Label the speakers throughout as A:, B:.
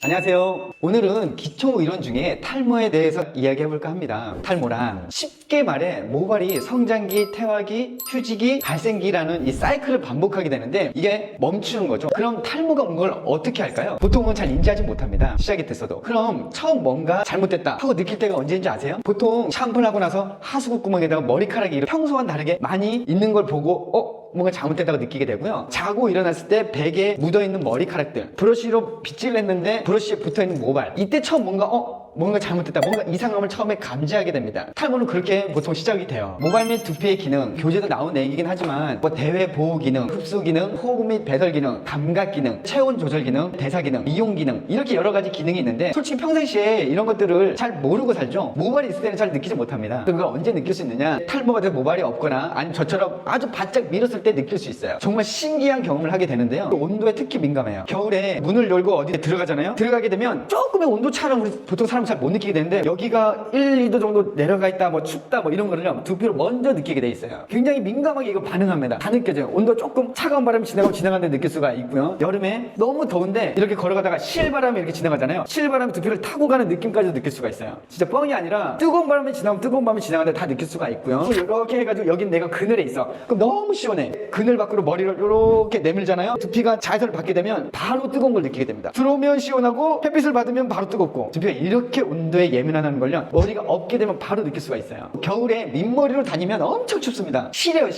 A: 안녕하세요. 오늘은 기초 이론 중에 탈모에 대해서 이야기해볼까 합니다. 탈모란 쉽게 말해 모발이 성장기, 퇴화기, 휴지기, 발생기라는 이 사이클을 반복하게 되는데 이게 멈추는 거죠. 그럼 탈모가 온 걸 어떻게 할까요? 보통은 잘 인지하지 못합니다. 시작이 됐어도. 그럼 처음 뭔가 잘못됐다 하고 느낄 때가 언제인지 아세요? 보통 샴푸를 하고 나서 하수구 구멍에다가 머리카락이 평소와는 다르게 많이 있는 걸 보고 뭔가 잘못됐다고 느끼게 되고요. 자고 일어났을 때 베개에 묻어있는 머리카락들, 브러쉬로 빗질을 했는데 브러쉬에 붙어있는 모발, 이때 처음 뭔가 잘못됐다, 뭔가 이상함을 처음에 감지하게 됩니다. 탈모는 그렇게 보통 시작이 돼요. 모발 및 두피의 기능, 교재도 나온 얘기긴 하지만 대외 보호 기능, 흡수 기능, 호흡 및 배설 기능, 감각 기능, 체온 조절 기능, 대사 기능, 미용 기능, 이렇게 여러 가지 기능이 있는데 솔직히 평상시에 이런 것들을 잘 모르고 살죠. 모발이 있을 때는 잘 느끼지 못합니다. 그걸 언제 느낄 수 있느냐? 탈모가 돼서 모발이 없거나 아니면 저처럼 아주 바짝 밀었을 때 느낄 수 있어요. 정말 신기한 경험을 하게 되는데요. 온도에 특히 민감해요. 겨울에 문을 열고 어디에 들어가잖아요. 들어가게 되면 조금의 온도 차는 우리 보통 사람 잘 못 느끼게 되는데 여기가 1, 2도 정도 내려가 있다, 춥다, 이런 거를요 두피로 먼저 느끼게 돼 있어요. 굉장히 민감하게 이거 반응합니다. 다 느껴져요. 온도 조금 차가운 바람이 지나가는데 느낄 수가 있고요. 여름에 너무 더운데 이렇게 걸어가다가 실바람이 이렇게 지나가잖아요. 실바람이 두피를 타고 가는 느낌까지도 느낄 수가 있어요. 진짜 뻥이 아니라 뜨거운 바람이 지나가면 뜨거운 바람이 지나가는데 다 느낄 수가 있고요. 이렇게 해가지고 여긴 내가 그늘에 있어. 그럼 너무 시원해. 그늘 밖으로 머리를 이렇게 내밀잖아요. 두피가 자외선을 받게 되면 바로 뜨거운 걸 느끼게 됩니다. 들어오면 시원하고 햇빛을 받으면 바로 뜨겁고, 두피가 이렇게 온도에 예민하다는 걸요 머리가 없게 되면 바로 느낄 수가 있어요. 겨울에 민머리로 다니면 엄청 춥습니다. 시려.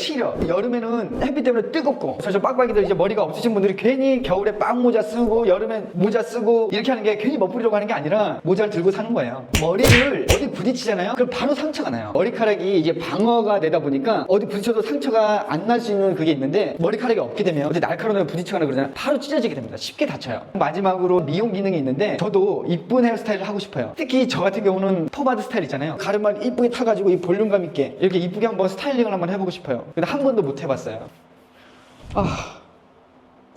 A: 여름에는 햇빛 때문에 뜨겁고, 사실 빡빡이들 이제 머리가 없으신 분들이 괜히 겨울에 빵모자 쓰고 여름에 모자 쓰고 이렇게 하는 게 괜히 멋부리려고 하는 게 아니라 모자를 들고 사는 거예요. 머리를 어디 부딪히잖아요. 그럼 바로 상처가 나요. 머리카락이 이제 방어가 되다 보니까 어디 부딪혀도 상처가 안 날 수 있는 그게 있는데, 머리카락이 없게 되면 어디 날카로운 데 부딪히거나 그러잖아요. 바로 찢어지게 됩니다. 쉽게 다쳐요. 마지막으로 미용 기능이 있는데, 저도 이쁜 헤어스타일을 하고 싶어요. 특히 저 같은 경우는 포마드 스타일 있잖아요. 가르마를 이쁘게 타가지고 이 볼륨감 있게 이렇게 이쁘게 한번 스타일링을 한번 해보고 싶어요. 근데 한 번도 못 해봤어요.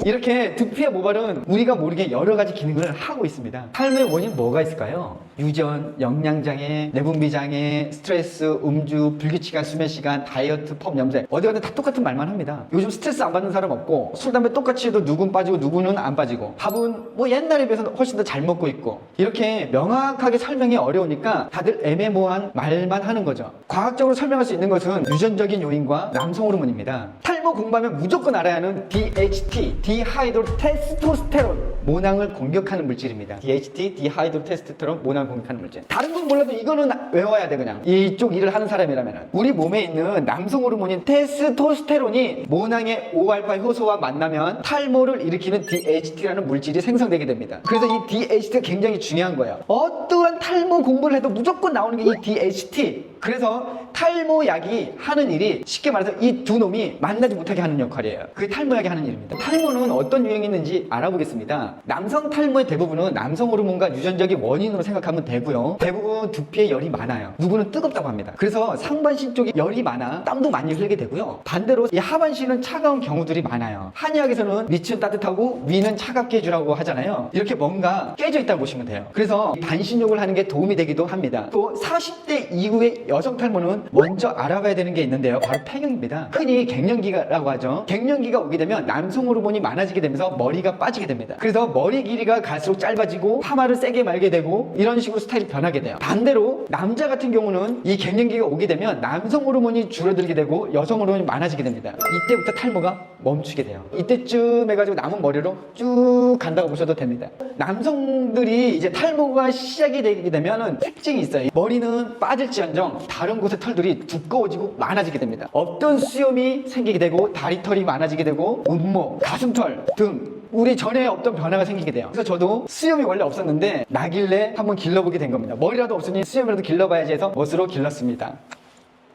A: 이렇게 두피와 모발은 우리가 모르게 여러 가지 기능을 하고 있습니다. 탈모의 원인 뭐가 있을까요? 유전, 영양장애, 내분비장애, 스트레스, 음주, 불규칙한 수면시간, 다이어트, 펌, 염색, 어디 가든 다 똑같은 말만 합니다. 요즘 스트레스 안 받는 사람 없고, 술, 담배 똑같이 해도 누군 빠지고 누구는 안 빠지고, 밥은 옛날에 비해서 훨씬 더 잘 먹고 있고, 이렇게 명확하게 설명이 어려우니까 다들 애매모호한 말만 하는 거죠. 과학적으로 설명할 수 있는 것은 유전적인 요인과 남성 호르몬입니다. 탈모 공부하면 무조건 알아야 하는 DHT, 디하이드로 테스토스테론, 모낭을 공격하는 물질입니다. DHT, 디하이드로 테스토스테론, 모낭을 공격하는 물질. 다른 건 몰라도 이거는 외워야 돼. 그냥 이쪽 일을 하는 사람이라면. 우리 몸에 있는 남성 호르몬인 테스토스테론이 모낭의 5알파 효소와 만나면 탈모를 일으키는 DHT라는 물질이 생성되게 됩니다. 그래서 이 DHT가 굉장히 중요한 거예요. 어떠한 탈모 공부를 해도 무조건 나오는 게 이 DHT. 그래서 탈모약이 하는 일이 쉽게 말해서 이 두 놈이 만나지 못하게 하는 역할이에요. 그게 탈모약이 하는 일입니다. 탈모는 어떤 유형이 있는지 알아보겠습니다. 남성 탈모의 대부분은 남성 호르몬과 유전적인 원인으로 생각하면 되고요. 대부분 두피에 열이 많아요. 누구는 뜨겁다고 합니다. 그래서 상반신 쪽에 열이 많아 땀도 많이 흘리게 되고요. 반대로 이 하반신은 차가운 경우들이 많아요. 한의학에서는 밑은 따뜻하고 위는 차갑게 해주라고 하잖아요. 이렇게 뭔가 깨져 있다고 보시면 돼요. 그래서 반신욕을 하는 게 도움이 되기도 합니다. 또 40대 이후의 여성 탈모는 먼저 알아봐야 되는 게 있는데요. 바로 폐경입니다. 흔히 갱년기라고 하죠. 갱년기가 오게 되면 남성 호르몬이 많아지게 되면서 머리가 빠지게 됩니다. 그래서 머리 길이가 갈수록 짧아지고 파마를 세게 말게 되고 이런 식으로 스타일이 변하게 돼요. 반대로 남자 같은 경우는 이 갱년기가 오게 되면 남성 호르몬이 줄어들게 되고 여성 호르몬이 많아지게 됩니다. 이때부터 탈모가 멈추게 돼요. 이때쯤 해가지고 남은 머리로 쭉 간다고 보셔도 됩니다. 남성들이 이제 탈모가 시작이 되게 되면은 특징이 있어요. 머리는 빠질지언정 다른 곳의 털들이 두꺼워지고 많아지게 됩니다. 없던 수염이 생기게 되고 다리털이 많아지게 되고 음모, 가슴털 등 우리 전에 없던 변화가 생기게 돼요. 그래서 저도 수염이 원래 없었는데 나길래 한번 길러보게 된 겁니다. 머리라도 없으니 수염이라도 길러봐야지 해서 멋으로 길렀습니다.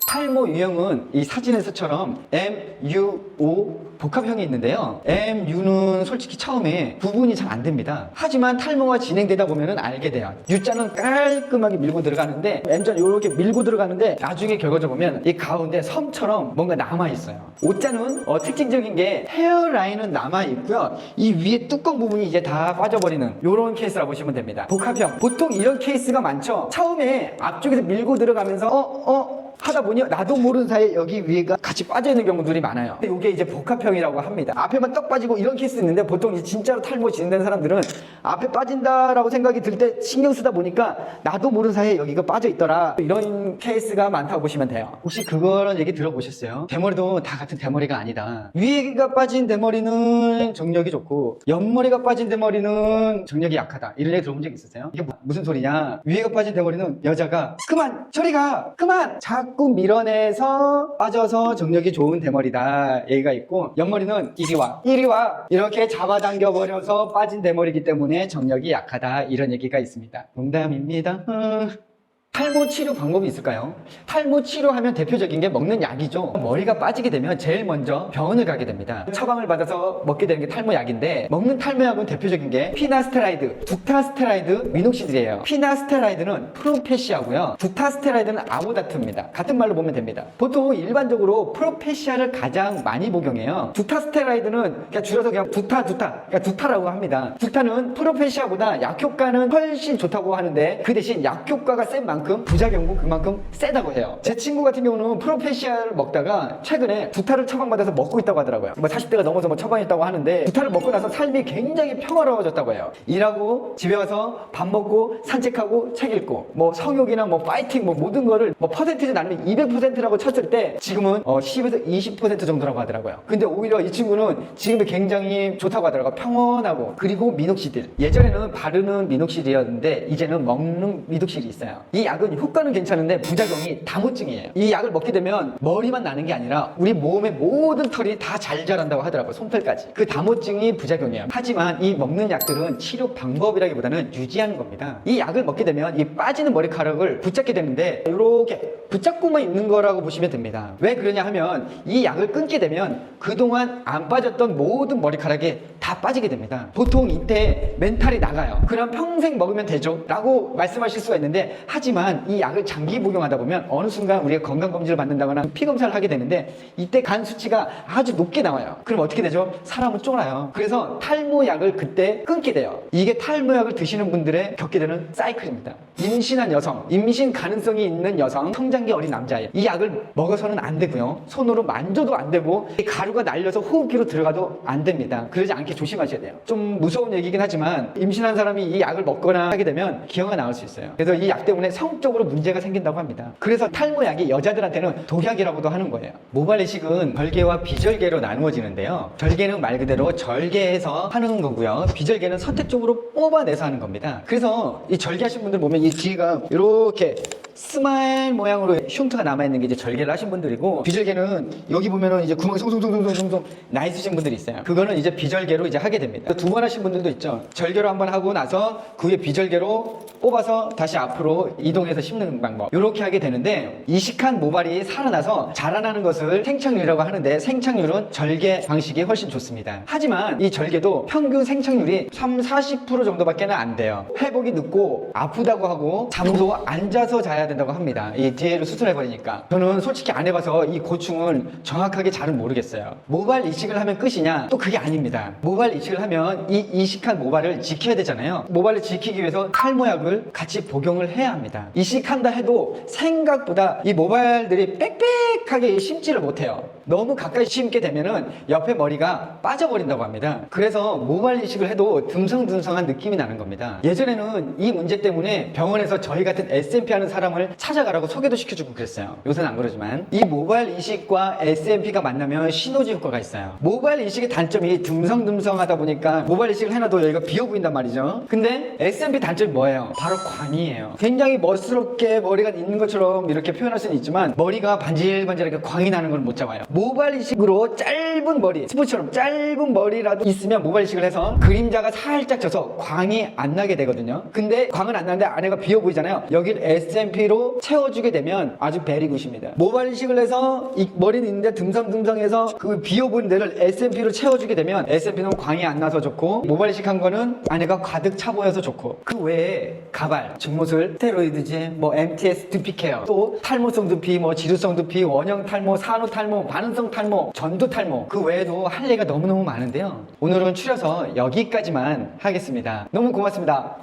A: 탈모 유형은 이 사진에서처럼 MUO 복합형이 있는데요. MU는 솔직히 처음에 구분이 잘 안 됩니다. 하지만 탈모가 진행되다 보면 알게 돼요. U자는 깔끔하게 밀고 들어가는데 M자는 이렇게 밀고 들어가는데 나중에 결과적으로 보면 이 가운데 섬처럼 뭔가 남아있어요. O자는 특징적인 게 헤어라인은 남아있고요. 이 위에 뚜껑 부분이 이제 다 빠져버리는 이런 케이스라고 보시면 됩니다. 복합형. 보통 이런 케이스가 많죠. 처음에 앞쪽에서 밀고 들어가면서 하다 보니 나도 모르는 사이에 여기 위에가 같이 빠져있는 경우들이 많아요. 근데 이게 이제 복합형이라고 합니다. 앞에만 떡 빠지고 이런 케이스 있는데 보통 이제 진짜로 탈모 진행된 사람들은 앞에 빠진다라고 생각이 들 때 신경 쓰다 보니까 나도 모르는 사이에 여기가 빠져 있더라. 이런 케이스가 많다고 보시면 돼요. 혹시 그런 얘기 들어보셨어요? 대머리도 다 같은 대머리가 아니다. 위에가 빠진 대머리는 정력이 좋고 옆머리가 빠진 대머리는 정력이 약하다. 이런 얘기 들어본 적 있으세요? 이게 무슨 소리냐? 위에가 빠진 대머리는 여자가 그만! 저리 가! 그만! 자꾸 밀어내서 빠져서 정력이 좋은 대머리다. 얘기가 있고 옆머리는 이리 와! 이리 와! 이렇게 잡아당겨버려서 빠진 대머리이기 때문에 정력이 약하다. 이런 얘기가 있습니다. 농담입니다. 탈모 치료 방법이 있을까요? 탈모 치료하면 대표적인 게 먹는 약이죠. 머리가 빠지게 되면 제일 먼저 병원을 가게 됩니다. 처방을 받아서 먹게 되는 게 탈모약인데 먹는 탈모약은 대표적인 게 피나스테라이드, 두타스테라이드, 미녹시딜이에요. 피나스테라이드는 프로페시아고요. 두타스테라이드는 아모다트입니다. 같은 말로 보면 됩니다. 보통 일반적으로 프로페시아를 가장 많이 복용해요. 두타스테라이드는 그냥 줄여서 그냥 그러니까 두타라고 합니다. 두타는 프로페시아보다 약효과는 훨씬 좋다고 하는데 그 대신 약효과가 센 만큼 부작용도 그만큼 세다고 해요. 제 친구 같은 경우는 프로페시아를 먹다가 최근에 두타를 처방받아서 먹고 있다고 하더라고요. 40대가 넘어서 처방했다고 하는데 두타를 먹고 나서 삶이 굉장히 평화로워졌다고 해요. 일하고 집에 와서 밥 먹고 산책하고 책 읽고 성욕이나 파이팅 모든 거를 퍼센티지 나누면 200%라고 쳤을 때 지금은 10에서 20% 정도라고 하더라고요. 근데 오히려 이 친구는 지금도 굉장히 좋다고 하더라고요. 평온하고. 그리고 미녹시딜. 예전에는 바르는 미녹시딜이었는데 이제는 먹는 미녹시딜이 있어요. 이 약은 효과는 괜찮은데 부작용이 다모증이에요. 이 약을 먹게 되면 머리만 나는 게 아니라 우리 몸의 모든 털이 다 잘 자란다고 하더라고요. 손털까지. 그 다모증이 부작용이에요. 하지만 이 먹는 약들은 치료 방법이라기보다는 유지하는 겁니다. 이 약을 먹게 되면 이 빠지는 머리카락을 붙잡게 되는데 이렇게 붙잡고만 있는 거라고 보시면 됩니다. 왜 그러냐 하면 이 약을 끊게 되면 그동안 안 빠졌던 모든 머리카락이 다 빠지게 됩니다. 보통 이때 멘탈이 나가요. 그럼 평생 먹으면 되죠? 라고 말씀하실 수가 있는데 하지만 이 약을 장기 복용하다 보면 어느 순간 우리가 건강검진을 받는다거나 피검사를 하게 되는데 이때 간 수치가 아주 높게 나와요. 그럼 어떻게 되죠? 사람은 쫄아요. 그래서 탈모약을 그때 끊게 돼요. 이게 탈모약을 드시는 분들의 겪게 되는 사이클입니다. 임신한 여성, 임신 가능성이 있는 여성, 성장기 어린 남자예요. 이 약을 먹어서는 안 되고요. 손으로 만져도 안 되고 가루가 날려서 호흡기로 들어가도 안 됩니다. 그러지 않게 조심하셔야 돼요. 좀 무서운 얘기긴 하지만 임신한 사람이 이 약을 먹거나 하게 되면 기형아 나올 수 있어요. 그래서 이 약 때문에 성적으로 문제가 생긴다고 합니다. 그래서 탈모약이 여자들한테는 독약이라고도 하는 거예요. 모발 이식은 절개와 비절개로 나누어지는데요. 절개는 말 그대로 절개해서 하는 거고요. 비절개는 선택적으로 뽑아내서 하는 겁니다. 그래서 이 절개하신 분들 보면 이 뒤가 이렇게 스마일 모양으로 흉터가 남아있는 게 이제 절개를 하신 분들이고, 비절개는 여기 보면은 이제 구멍이 송송송송송송 나 있으신 분들이 있어요. 그거는 이제 비절개로 이제 하게 됩니다. 두 번 하신 분들도 있죠. 절개로 한번 하고 나서 그 후에 비절개로 뽑아서 다시 앞으로 이동해서 심는 방법, 이렇게 하게 되는데, 이식한 모발이 살아나서 자라나는 것을 생착률이라고 하는데 생착률은 절개 방식이 훨씬 좋습니다. 하지만 이 절개도 평균 생착률이 30-40% 정도밖에 안 돼요. 회복이 늦고 아프다고 하고 잠도 앉아서 자야 된다고 합니다. 이 뒤에를 수술해버리니까. 저는 솔직히 안 해봐서 이 고충을 정확하게 잘은 모르겠어요. 모발 이식을 하면 끝이냐? 또 그게 아닙니다. 모발 이식을 하면 이 이식한 모발을 지켜야 되잖아요. 모발을 지키기 위해서 탈모약을 같이 복용을 해야 합니다. 이식한다 해도 생각보다 이 모발들이 빽빽하게 심지를 못해요. 너무 가까이 심게 되면은 옆에 머리가 빠져버린다고 합니다. 그래서 모발 이식을 해도 듬성듬성한 느낌이 나는 겁니다. 예전에는 이 문제 때문에 병원에서 저희 같은 SMP 하는 사람을 찾아가라고 소개도 시켜주고 그랬어요. 요새는 안 그러지만 이 모발 이식과 SMP가 만나면 시너지 효과가 있어요. 모발 이식의 단점이 듬성듬성하다 보니까 모발 이식을 해놔도 여기가 비어 보인단 말이죠. 근데 SMP 단점이 뭐예요? 바로 광이에요. 굉장히 멋스럽게 머리가 있는 것처럼 이렇게 표현할 수는 있지만 머리가 반질반질하게 광이 나는 걸 못 잡아요. 모발 이식으로 짧은 머리, 스포츠처럼 짧은 머리라도 있으면 모발 이식을 해서 그림자가 살짝 져서 광이 안 나게 되거든요. 근데 광은 안 나는데 안에가 비어 보이잖아요. 여기를 SMP로 채워주게 되면 아주 베리굿입니다. 모발 이식을 해서 이 머리는 있는데 듬성듬성해서 그 비어 보이는 데를 SMP로 채워주게 되면 SMP는 광이 안 나서 좋고, 모발 이식한 거는 안에가 가득 차 보여서 좋고, 그 외에 가발, 증모술, 스테로이드제, MTS 두피 케어, 또 탈모성 두피, 지루성 두피, 원형 탈모, 산후 탈모, 반응성 탈모, 전두 탈모, 그 외에도 할 얘기가 너무너무 많은데요. 오늘은 추려서 여기까지만 하겠습니다. 너무 고맙습니다.